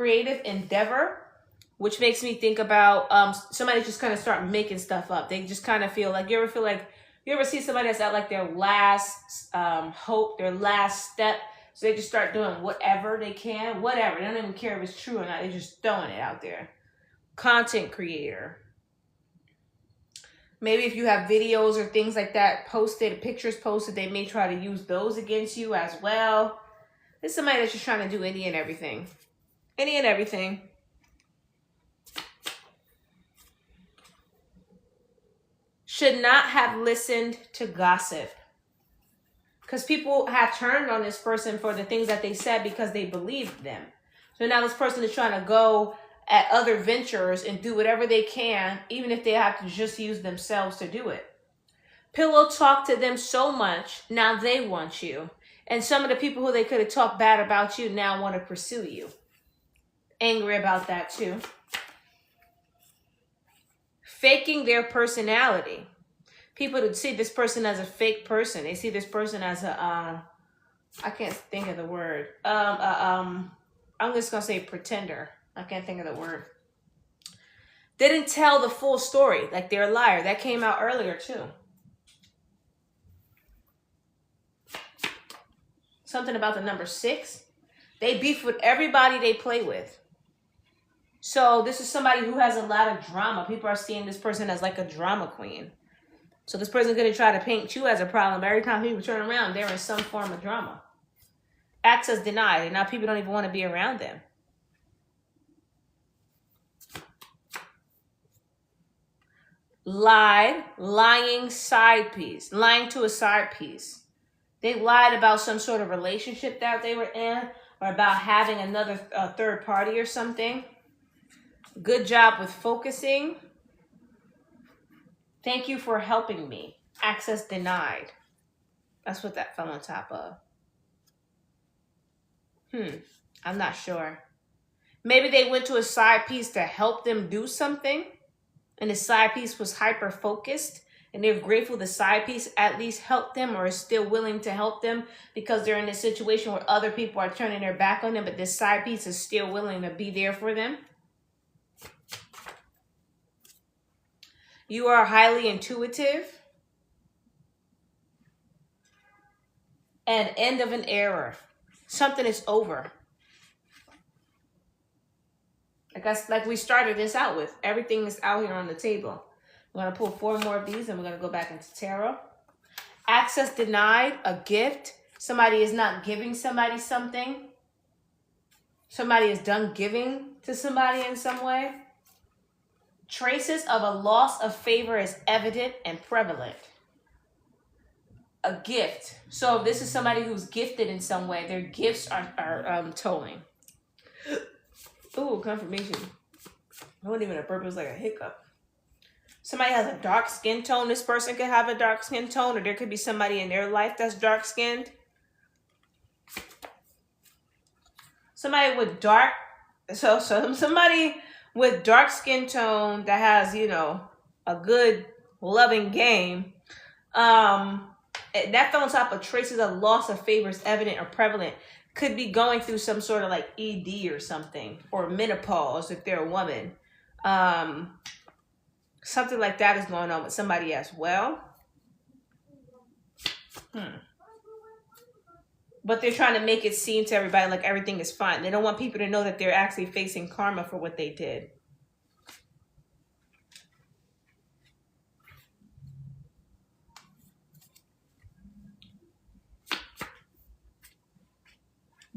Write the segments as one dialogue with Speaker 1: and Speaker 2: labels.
Speaker 1: creative endeavor, which makes me think about somebody just kind of start making stuff up. They just kind of feel like, you ever see somebody that's at like their last hope, their last step, so they just start doing whatever they can, whatever. They don't even care if it's true or not. They're just throwing it out there. Content creator. Maybe if you have videos or things like that posted, pictures posted, they may try to use those against you as well. It's somebody that's just trying to do any and everything. Any and everything. Should not have listened to gossip. Because people have turned on this person for the things that they said because they believed them. So now this person is trying to go at other ventures and do whatever they can, even if they have to just use themselves to do it. Pillow talked to them so much, now they want you. And some of the people who they could have talked bad about you now want to pursue you. Angry about that too. Faking their personality. People that see this person as a fake person. They see this person as a, I can't think of the word. I'm just going to say pretender. I can't think of the word. Didn't tell the full story. Like they're a liar. That came out earlier too. Something about the number 6. They beef with everybody they play with. So this is somebody who has a lot of drama. People are seeing this person as like a drama queen. So this person's going to try to paint you as a problem. But every time people turn around, they're in some form of drama. Access denied. And now people don't even want to be around them. Lied, lying side piece, lying to a side piece. They lied about some sort of relationship that they were in or about having another third party or something. Good job with focusing. Thank you for helping me. Access denied. That's what that fell on top of. I'm not sure. Maybe they went to a side piece to help them do something. And the side piece was hyper focused and they're grateful the side piece at least helped them or is still willing to help them because they're in a situation where other people are turning their back on them, but this side piece is still willing to be there for them. You are highly intuitive. And end of an era. Something is over. Like we started this out with. Everything is out here on the table. We're going to pull 4 more of these and we're going to go back into tarot. Access denied, a gift. Somebody is not giving somebody something. Somebody is done giving to somebody in some way. Traces of a loss of favor is evident and prevalent. A gift. So if this is somebody who's gifted in some way, their gifts are tolling. Ooh, confirmation. I wasn't even a burp, it was like a hiccup. Somebody has a dark skin tone. This person could have a dark skin tone, or there could be somebody in their life that's dark skinned. Somebody with dark, somebody with dark skin tone that has, you know, a good loving game. That fell on top of traces of loss of favors evident or prevalent. Could be going through some sort of like ED or something, or menopause if they're a woman. Something like that is going on with somebody as well. But they're trying to make it seem to everybody like everything is fine. They don't want people to know that they're actually facing karma for what they did.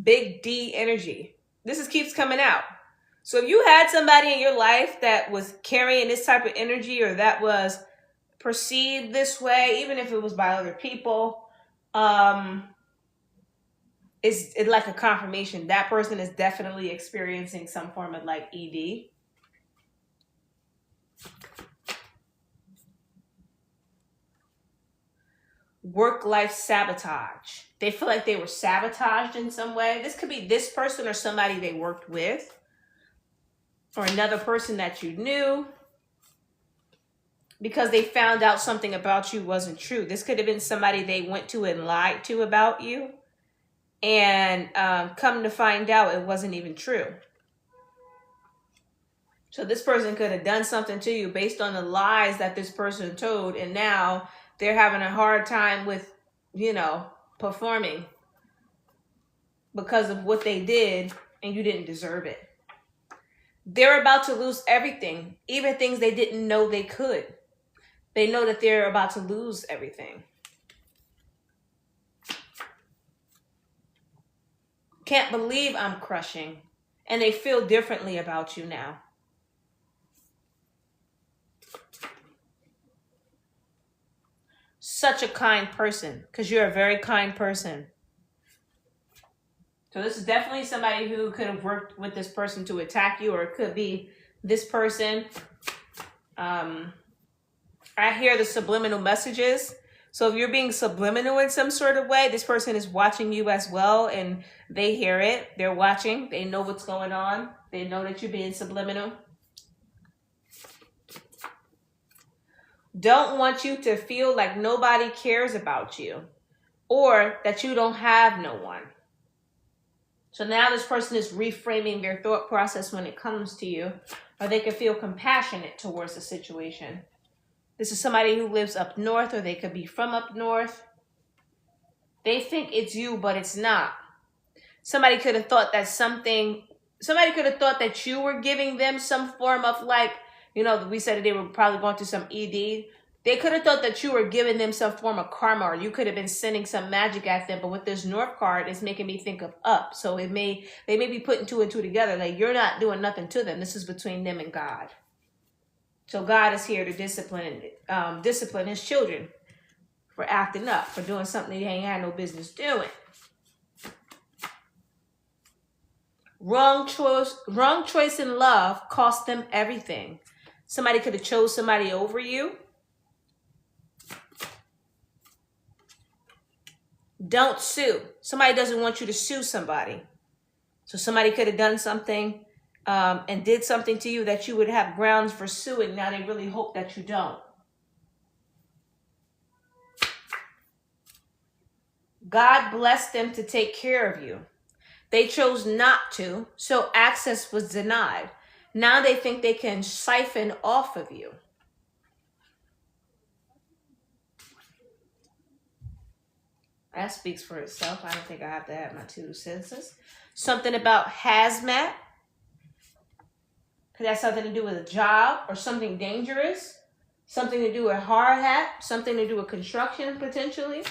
Speaker 1: Big D energy. This keeps coming out. So if you had somebody in your life that was carrying this type of energy or that was perceived this way, even if it was by other people, it's like a confirmation. That person is definitely experiencing some form of like ED. Work-life sabotage. They feel like they were sabotaged in some way. This could be this person or somebody they worked with, or another person that you knew, because they found out something about you wasn't true. This could have been somebody they went to and lied to about you, and come to find out it wasn't even true. So this person could have done something to you based on the lies that this person told, and now they're having a hard time with, performing because of what they did, and you didn't deserve it. They're about to lose everything, even things they didn't know they could. They know that they're about to lose everything. Can't believe I'm crushing. And they feel differently about you now. Such a kind person, because you're a very kind person. So this is definitely somebody who could have worked with this person to attack you, or it could be this person. I hear the subliminal messages. So if you're being subliminal in some sort of way, this person is watching you as well, and they hear it. They're watching. They know what's going on. They know that you're being subliminal. Don't want you to feel like nobody cares about you, or that you don't have no one. So now this person is reframing their thought process when it comes to you, or they can feel compassionate towards the situation. This is somebody who lives up north, or they could be from up north. They think it's you, but it's not. Somebody could have thought that you were giving them some form of we said that they were probably going through some ED. They could have thought that you were giving them some form of karma, or you could have been sending some magic at them. But with this North card, it's making me think of up. So they may be putting two and two together. Like, you're not doing nothing to them. This is between them and God. So God is here to discipline his children for acting up, for doing something they ain't had no business doing. Wrong choice in love cost them everything. Somebody could have chose somebody over you. Don't sue. Somebody doesn't want you to sue somebody. So somebody could have done something and did something to you that you would have grounds for suing. Now they really hope that you don't. God blessed them to take care of you. They chose not to, so access was denied. Now they think they can siphon off of you. That speaks for itself. I don't think I have to add my 2 senses. Something about hazmat. Could have something to do with a job or something dangerous. Something to do with hard hat. Something to do with construction, potentially.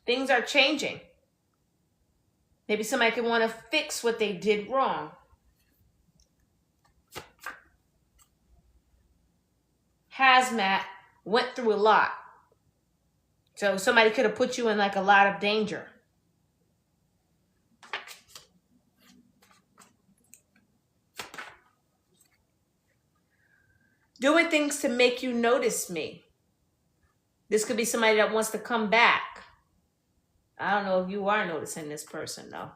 Speaker 1: Things are changing. Maybe somebody could want to fix what they did wrong. Hazmat went through a lot. So somebody could have put you in a lot of danger. Doing things to make you notice me. This could be somebody that wants to come back. I don't know if you are noticing this person, though.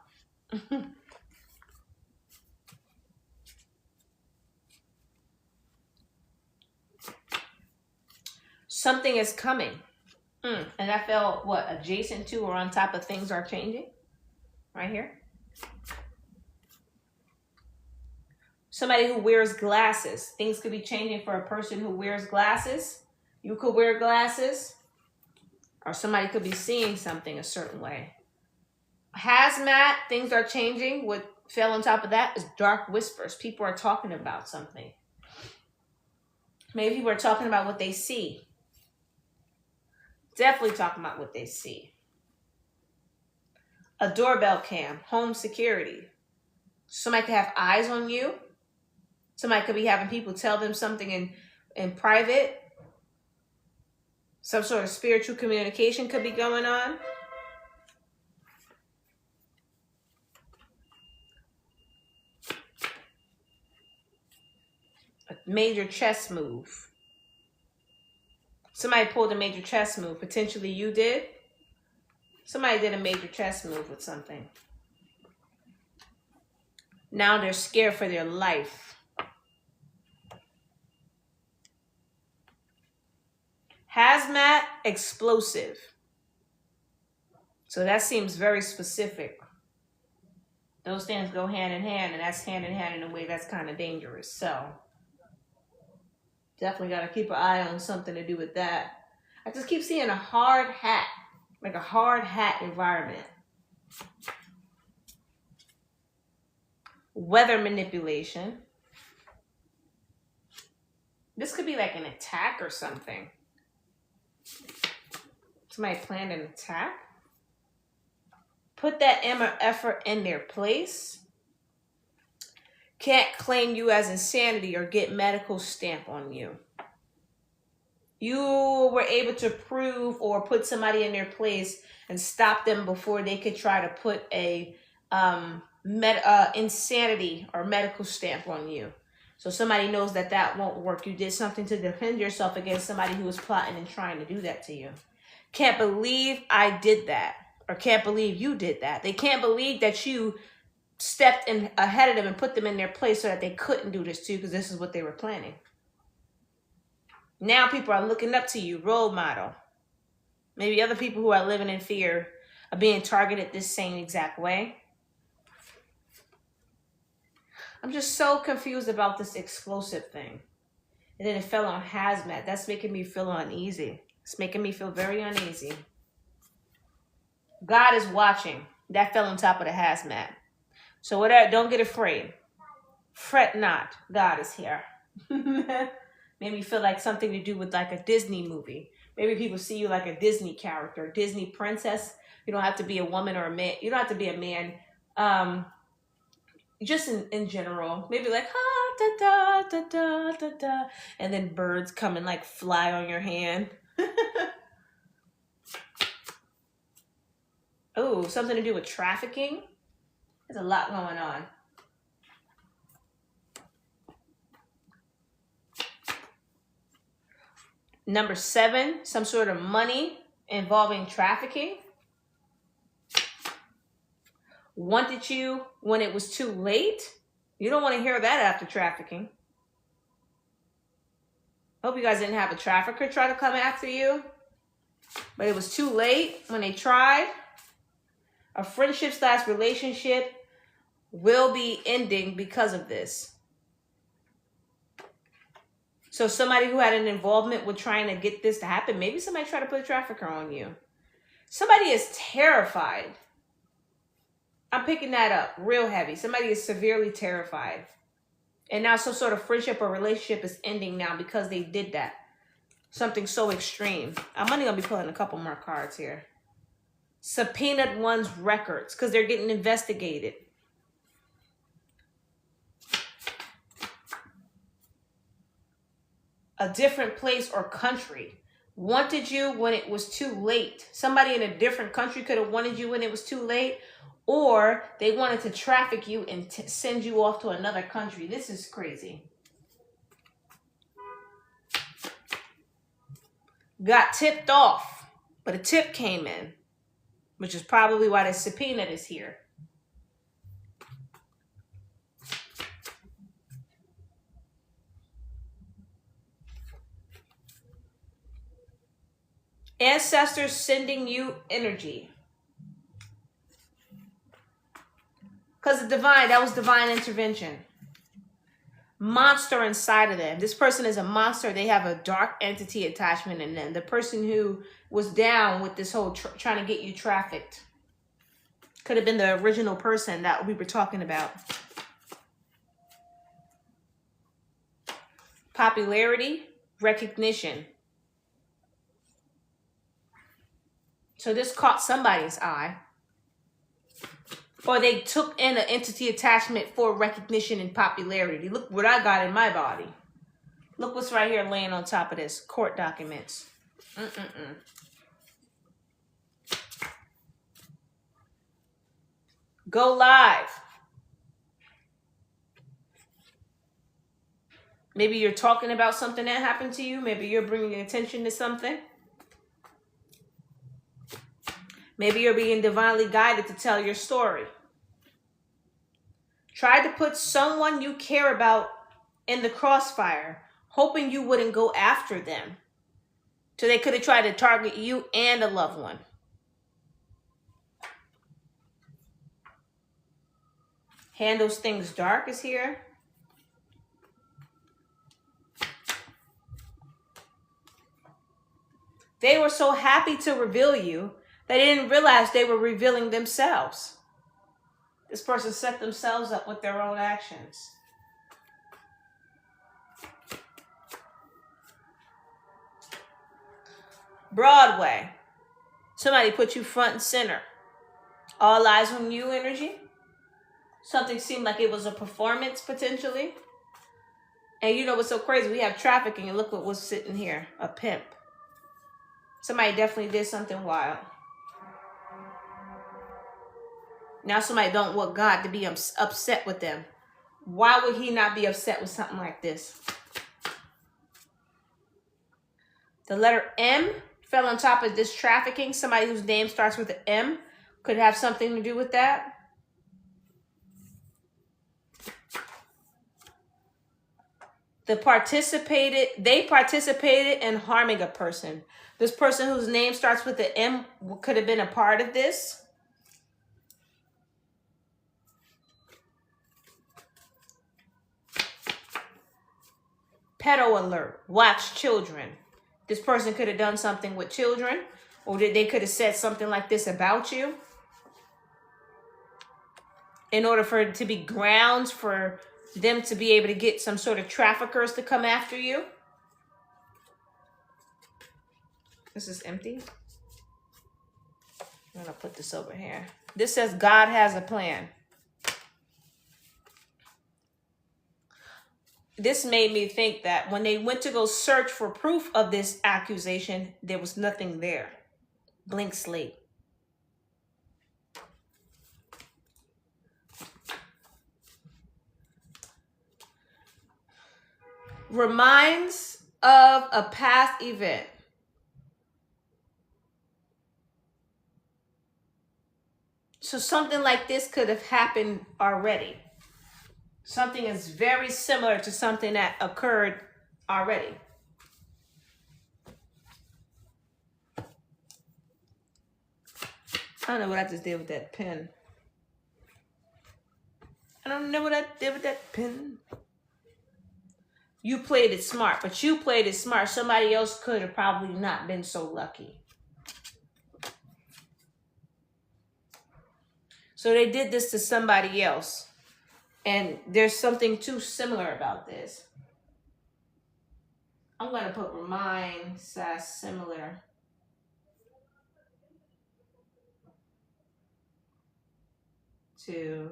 Speaker 1: Something is coming. And I felt, adjacent to or on top of things are changing? Right here. Somebody who wears glasses. Things could be changing for a person who wears glasses. You could wear glasses. Or somebody could be seeing something a certain way. Hazmat, things are changing. What fell on top of that is dark whispers. People are talking about something. Maybe people are talking about what they see. Definitely talking about what they see. A doorbell cam, home security. Somebody could have eyes on you. Somebody could be having people tell them something in private. Some sort of spiritual communication could be going on. A major chess move. Somebody pulled a major chess move. Potentially you did. Somebody did a major chess move with something. Now they're scared for their life. Hazmat, explosive. So that seems very specific. Those things go hand in hand, and that's hand in hand in a way that's kind of dangerous. So definitely got to keep an eye on something to do with that. I just keep seeing a hard hat, like a hard hat environment. Weather manipulation. This could be like an attack or something. Somebody planned an attack. Put that effort in their place. Can't claim you as insanity or get medical stamp on you. You were able to prove or put somebody in their place and stop them before they could try to put a insanity or medical stamp on you. So somebody knows that that won't work. You did something to defend yourself against somebody who was plotting and trying to do that to you. Can't believe I did that, or can't believe you did that. They can't believe that you stepped in ahead of them and put them in their place so that they couldn't do this to you, because this is what they were planning. Now people are looking up to you, role model. Maybe other people who are living in fear are being targeted this same exact way. I'm just so confused about this explosive thing. And then it fell on hazmat. That's making me feel uneasy. It's making me feel very uneasy. God is watching. That fell on top of the hazmat. So whatever, don't get afraid. Fret not. God is here. Made me feel like something to do with like a Disney movie. Maybe people see you like a Disney character, Disney princess. You don't have to be a woman or a man. You don't have to be a man. Just in general, maybe like da da da da da da, and then birds come and like fly on your hand. Oh, something to do with trafficking. There's a lot going on. Number 7, some sort of money involving trafficking. Wanted you when it was too late. You don't want to hear that after trafficking. Hope you guys didn't have a trafficker try to come after you, but it was too late when they tried. A friendship/relationship will be ending because of this. So somebody who had an involvement with trying to get this to happen, maybe somebody tried to put a trafficker on you. Somebody is terrified. I'm picking that up real heavy. Somebody is severely terrified. And now some sort of friendship or relationship is ending now because they did that. Something so extreme. I'm only going to be pulling a couple more cards here. Subpoenaed one's records because they're getting investigated. A different place or country. Wanted you when it was too late. Somebody in a different country could have wanted you when it was too late. Or they wanted to traffic you and send you off to another country. This is crazy. Got tipped off, but a tip came in, which is probably why the subpoena is here. Ancestors sending you energy. Because the divine, that was divine intervention. Monster inside of them. This person is a monster. They have a dark entity attachment in them. The person who was down with this whole trying to get you trafficked could have been the original person that we were talking about. Popularity, recognition. So this caught somebody's eye. Or they took in an entity attachment for recognition and popularity. Look what I got in my body. Look what's right here laying on top of this. Court documents. Go live. Maybe you're talking about something that happened to you. Maybe you're bringing attention to something. Maybe you're being divinely guided to tell your story. Try to put someone you care about in the crossfire, hoping you wouldn't go after them. So they could have tried to target you and a loved one. Handles things dark is here. They were so happy to reveal you, they didn't realize they were revealing themselves. This person set themselves up with their own actions. Broadway. Somebody put you front and center. All eyes on you energy. Something seemed like it was a performance potentially. And you know what's so crazy? We have trafficking and look what was sitting here. A pimp. Somebody definitely did something wild. Now somebody don't want God to be upset with them. Why would he not be upset with something like this? The letter M fell on top of this trafficking. Somebody whose name starts with an M could have something to do with that. They participated in harming a person. This person whose name starts with an M could have been a part of this. Pedo alert. Watch children. This person could have done something with children, or they could have said something like this about you in order for it to be grounds for them to be able to get some sort of traffickers to come after you. This is empty. I'm going to put this over here. This says God has a plan. This made me think that when they went to go search for proof of this accusation, there was nothing there. Blank slate. Reminds of a past event. So something like this could have happened already. Something is very similar to something that occurred already. I don't know what I just did with that pen. I don't know what I did with that pen. You played it smart, but you played it smart. Somebody else could have probably not been so lucky. So they did this to somebody else. And there's something too similar about this. I'm going to put remind / similar. To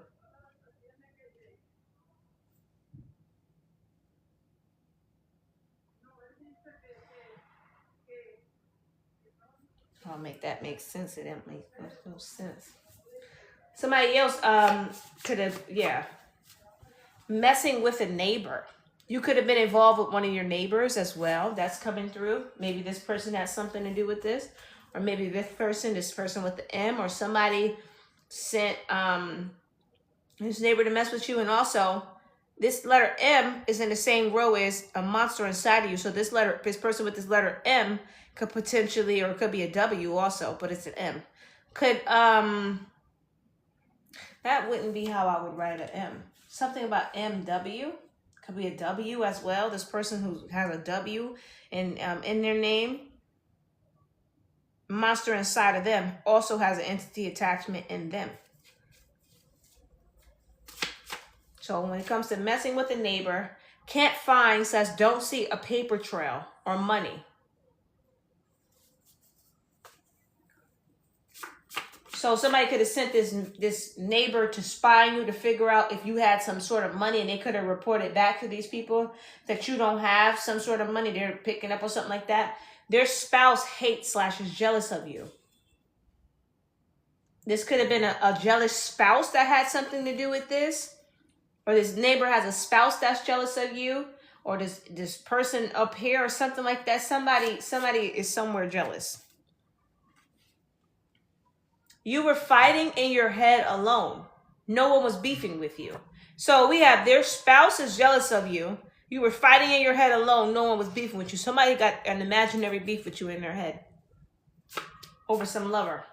Speaker 1: I'll make that make sense. It didn't make no sense. Somebody else could have, messing with a neighbor. You could have been involved with one of your neighbors as well. That's coming through. Maybe this person has something to do with this. Or maybe this person with the M, or somebody sent his neighbor to mess with you. And also, this letter M is in the same row as a monster inside of you. So this person with this letter M could potentially, or it could be a W also, but it's an M. That wouldn't be how I would write an M. Something about MW. Could be a W as well. This person who has a W in their name. Monster inside of them also has an entity attachment in them. So when it comes to messing with a neighbor, can't find says don't see a paper trail or money. So somebody could have sent this neighbor to spy on you to figure out if you had some sort of money, and they could have reported back to these people that you don't have some sort of money they're picking up or something like that. Their spouse hates / is jealous of you. This could have been a jealous spouse that had something to do with this. Or this neighbor has a spouse that's jealous of you. Or this person up here or something like that. Somebody is somewhere jealous. You were fighting in your head alone. No one was beefing with you. So we have their spouse is jealous of you. You were fighting in your head alone. No one was beefing with you. Somebody got an imaginary beef with you in their head over some lover.